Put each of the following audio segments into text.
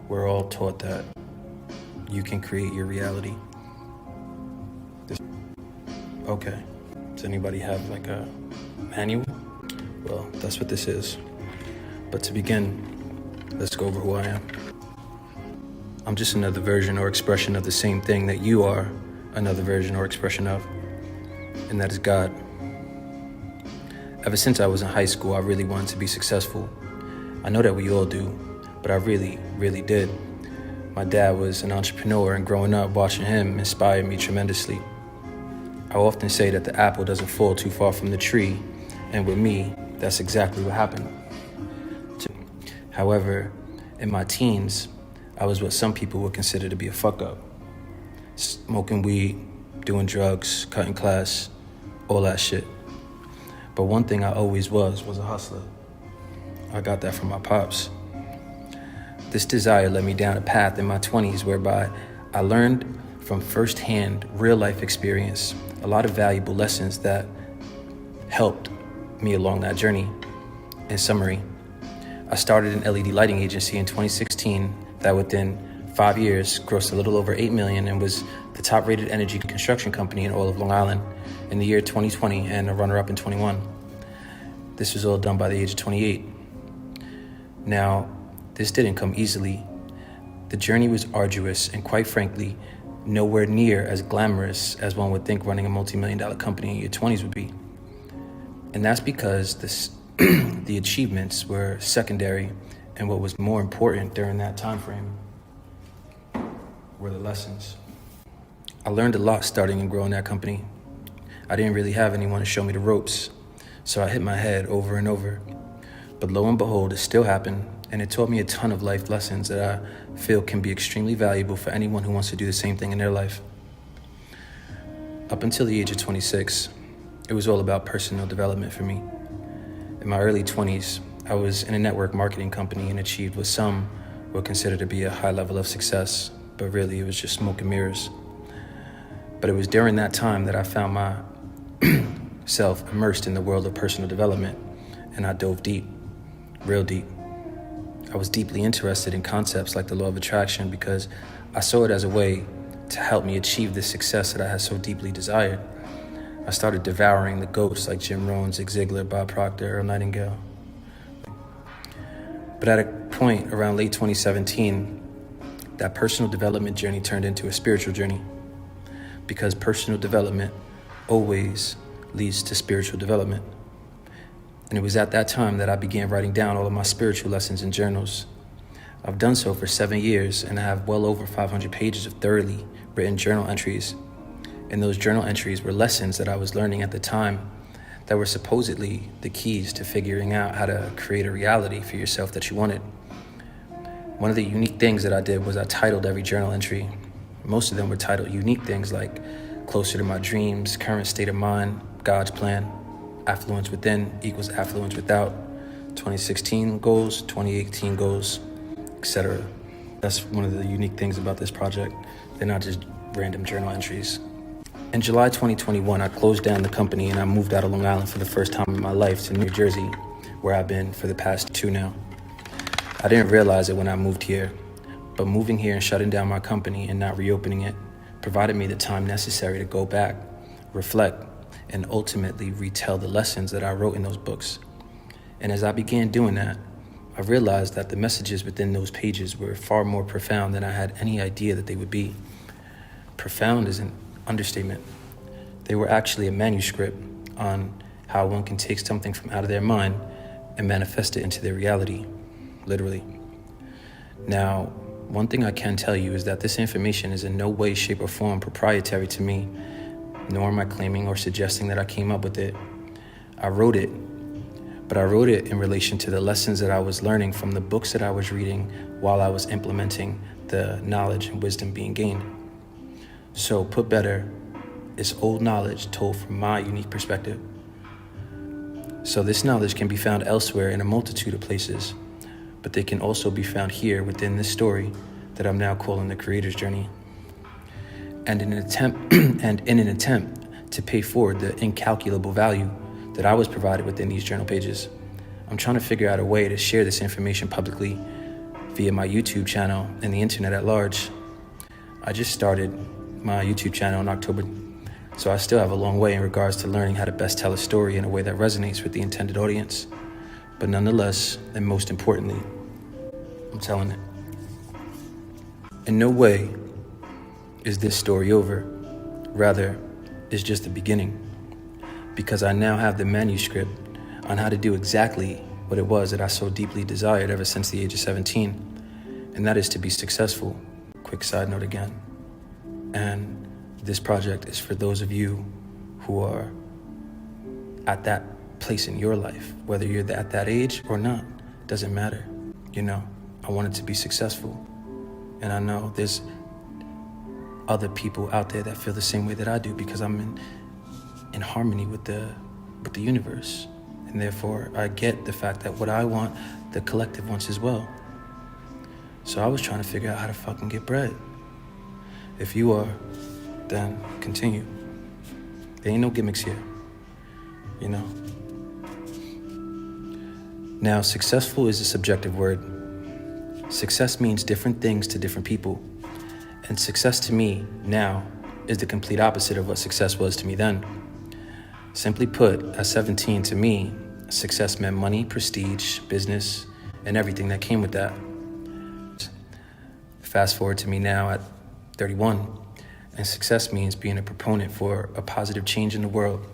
We're all taught that you can create your reality. Okay, does anybody have like a manual? Well, that's what this is. But to begin, let's go over who I am. I'm just another version or expression of the same thing that you are another version or expression of, and that is God. Ever since I was in high school, I really wanted to be successful. I know that we all do, but I really, really did. My dad was an entrepreneur, and growing up watching him inspired me tremendously. I often say that the apple doesn't fall too far from the tree, and with me, that's exactly what happened. However, in my teens, I was what some people would consider to be a fuck up. Smoking weed, doing drugs, cutting class, all that shit. But one thing I always was a hustler. I got that from my pops. This desire led me down a path in my 20s whereby I learned from firsthand real life experience a lot of valuable lessons that helped me along that journey. In summary, I started an LED lighting agency in 2016 that within 5 years grossed a little over $8 million and was the top rated energy construction company in all of Long Island in the year 2020 and a runner-up in 21. This was all done by the age of 28. Now, this didn't come easily. The journey was arduous and quite frankly, nowhere near as glamorous as one would think running a multi-million-dollar company in your 20s would be. And that's because the achievements were secondary, and what was more important during that time frame were the lessons. I learned a lot starting and growing that company. I didn't really have anyone to show me the ropes, so I hit my head over and over. But lo and behold, it still happened, and it taught me a ton of life lessons that I feel can be extremely valuable for anyone who wants to do the same thing in their life. Up until the age of 26, it was all about personal development for me. In my early 20s, I was in a network marketing company and achieved what some would consider to be a high level of success, but really it was just smoke and mirrors. But it was during that time that I found myself immersed in the world of personal development, and I dove deep, real deep. I was deeply interested in concepts like the law of attraction because I saw it as a way to help me achieve the success that I had so deeply desired. I started devouring the GOATs like Jim Rohn, Zig Ziglar, Bob Proctor, Earl Nightingale. But at a point around late 2017, that personal development journey turned into a spiritual journey, because personal development always leads to spiritual development. And it was at that time that I began writing down all of my spiritual lessons in journals. I've done so for 7 years, and I have well over 500 pages of thoroughly written journal entries. And those journal entries were lessons that I was learning at the time that were supposedly the keys to figuring out how to create a reality for yourself that you wanted. One of the unique things that I did was I titled every journal entry. Most of them were titled unique things like Closer to My Dreams, Current State of Mind, God's Plan, Affluence Within equals Affluence Without, 2016 goals, 2018 goals, etc. That's one of the unique things about this project. They're not just random journal entries. In July 2021, I closed down the company and I moved out of Long Island for the first time in my life to New Jersey, where I've been for the past 2 now. I didn't realize it when I moved here, but moving here and shutting down my company and not reopening it provided me the time necessary to go back, reflect, and ultimately retell the lessons that I wrote in those books. And as I began doing that, I realized that the messages within those pages were far more profound than I had any idea that they would be. Profound is an understatement. They were actually a manuscript on how one can take something from out of their mind and manifest it into their reality, literally. Now, one thing I can tell you is that this information is in no way, shape, or form proprietary to me, nor am I claiming or suggesting that I came up with it. I wrote it, but I wrote it in relation to the lessons that I was learning from the books that I was reading while I was implementing the knowledge and wisdom being gained. So put better, it's old knowledge told from my unique perspective. So this knowledge can be found elsewhere in a multitude of places, but they can also be found here within this story that I'm now calling the Creator's Journey. And in an attempt to pay forward the incalculable value that I was provided within these journal pages, I'm trying to figure out a way to share this information publicly via my YouTube channel and the internet at large. I just started my YouTube channel in October, so I still have a long way in regards to learning how to best tell a story in a way that resonates with the intended audience. But nonetheless, and most importantly, I'm telling it. In no way is this story over. Rather, it's just the beginning. Because I now have the manuscript on how to do exactly what it was that I so deeply desired ever since the age of 17. And that is to be successful. Quick side note again. And this project is for those of you who are at that place in your life, whether you're at that age or not, doesn't matter. You know, I wanted to be successful. And I know there's other people out there that feel the same way that I do, because I'm in harmony with the universe. And therefore, I get the fact that what I want, the collective wants as well. So I was trying to figure out how to fucking get bread. If you are, then continue. There ain't no gimmicks here, you know? Now, successful is a subjective word. Success means different things to different people. And success to me now is the complete opposite of what success was to me then. Simply put, at 17, to me, success meant money, prestige, business, and everything that came with that. Fast forward to me now at 31, and success means being a proponent for a positive change in the world,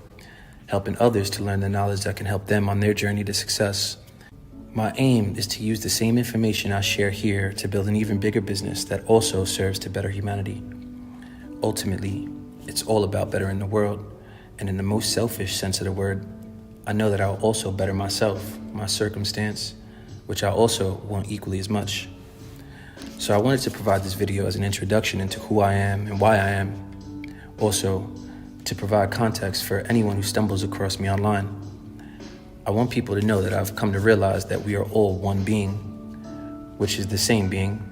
helping others to learn the knowledge that can help them on their journey to success. My aim is to use the same information I share here to build an even bigger business that also serves to better humanity. Ultimately, it's all about bettering the world, and in the most selfish sense of the word, I know that I'll also better myself, my circumstance, which I also want equally as much. So I wanted to provide this video as an introduction into who I am and why I am. Also, to provide context for anyone who stumbles across me online. I want people to know that I've come to realize that we are all one being, which is the same being,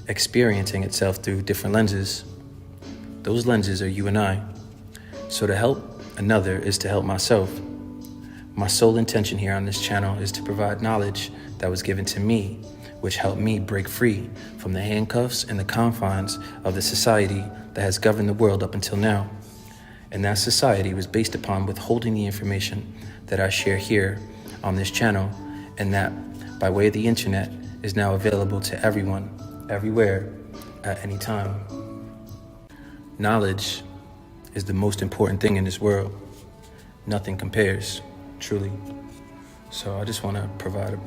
experiencing itself through different lenses. Those lenses are you and I. So to help another is to help myself. My sole intention here on this channel is to provide knowledge that was given to me, which helped me break free from the handcuffs and the confines of the society that has governed the world up until now. And that society was based upon withholding the information that I share here on this channel, and that by way of the internet is now available to everyone, everywhere, at any time. Knowledge is the most important thing in this world. Nothing compares, truly. So I just want to provide a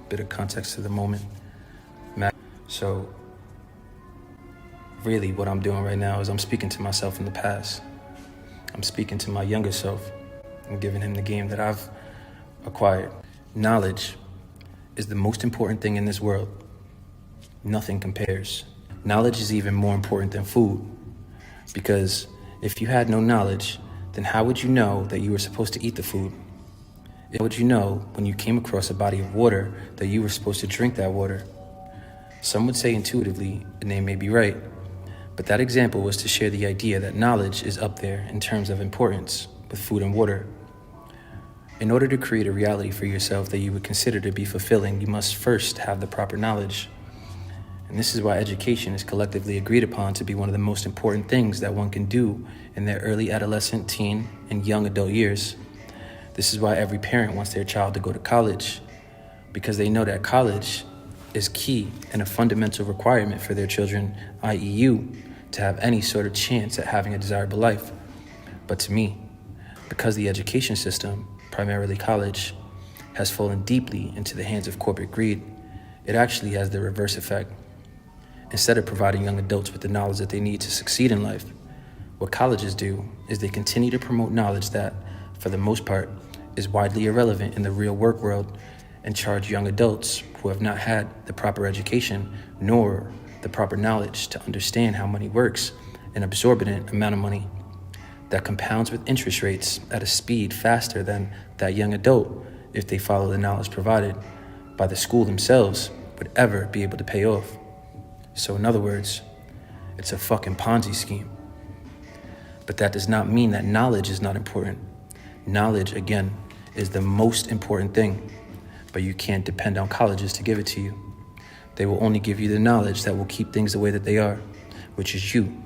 bit of context to the moment. So really what I'm doing right now is I'm speaking to myself in the past. I'm speaking to my younger self and giving him the game that I've acquired. Knowledge is the most important thing in this world. Nothing compares. Knowledge is even more important than food, because if you had no knowledge, then how would you know that you were supposed to eat the food? How would you know when you came across a body of water that you were supposed to drink that water? Some would say intuitively, and they may be right, but that example was to share the idea that knowledge is up there in terms of importance with food and water. In order to create a reality for yourself that you would consider to be fulfilling, you must first have the proper knowledge. And this is why education is collectively agreed upon to be one of the most important things that one can do in their early adolescent, teen, and young adult years. This is why every parent wants their child to go to college, because they know that college is key and a fundamental requirement for their children, i.e. you, to have any sort of chance at having a desirable life. But to me, because the education system, primarily college, has fallen deeply into the hands of corporate greed, it actually has the reverse effect. Instead of providing young adults with the knowledge that they need to succeed in life, what colleges do is they continue to promote knowledge that, for the most part, is widely irrelevant in the real work world, and charge young adults who have not had the proper education nor the proper knowledge to understand how money works an exorbitant amount of money that compounds with interest rates at a speed faster than that young adult, if they follow the knowledge provided by the school themselves, would ever be able to pay off. So in other words, it's a fucking Ponzi scheme. But that does not mean that knowledge is not important. Knowledge, again, is the most important thing, but you can't depend on colleges to give it to you. They will only give you the knowledge that will keep things the way that they are, which is you,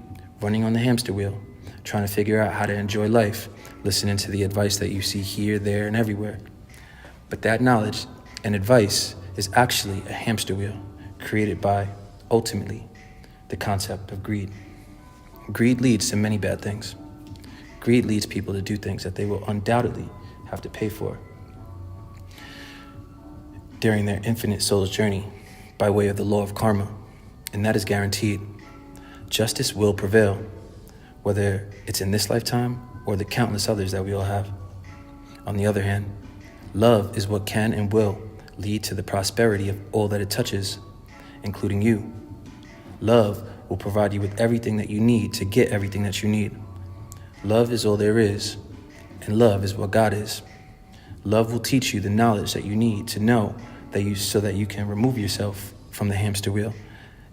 running on the hamster wheel, trying to figure out how to enjoy life, listening to the advice that you see here, there, and everywhere. But that knowledge and advice is actually a hamster wheel created by, ultimately, the concept of greed. Greed leads to many bad things. Greed leads people to do things that they will undoubtedly have to pay for during their infinite soul's journey by way of the law of karma, and that is guaranteed. Justice will prevail, whether it's in this lifetime or the countless others that we all have. On the other hand, love is what can and will lead to the prosperity of all that it touches, including you. Love will provide you with everything that you need to get everything that you need. Love is all there is, and love is what God is. Love will teach you the knowledge that you need to know that so that you can remove yourself from the hamster wheel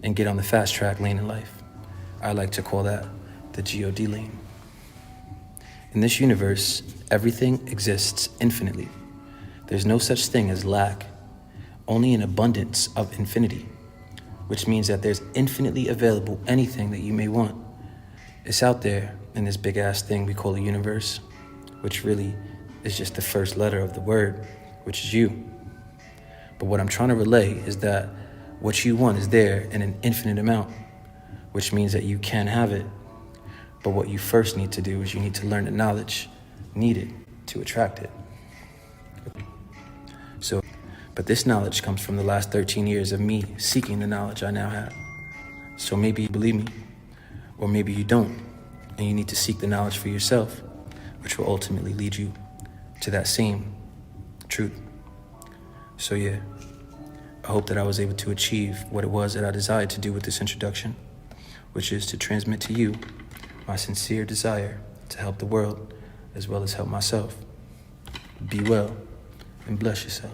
and get on the fast track lane in life. I like to call that the God lane. In this universe, everything exists infinitely. There's no such thing as lack, only an abundance of infinity, which means that there's infinitely available anything that you may want. It's out there in this big ass thing we call the universe, which really is just the first letter of the word, which is you. But what I'm trying to relay is that what you want is there in an infinite amount, which means that you can have it. But what you first need to do is you need to learn the knowledge needed to attract it. But this knowledge comes from the last 13 years of me seeking the knowledge I now have. So maybe you believe me, or maybe you don't, and you need to seek the knowledge for yourself, which will ultimately lead you to that same truth. So yeah, I hope that I was able to achieve what it was that I desired to do with this introduction, which is to transmit to you my sincere desire to help the world as well as help myself. Be well and bless yourself.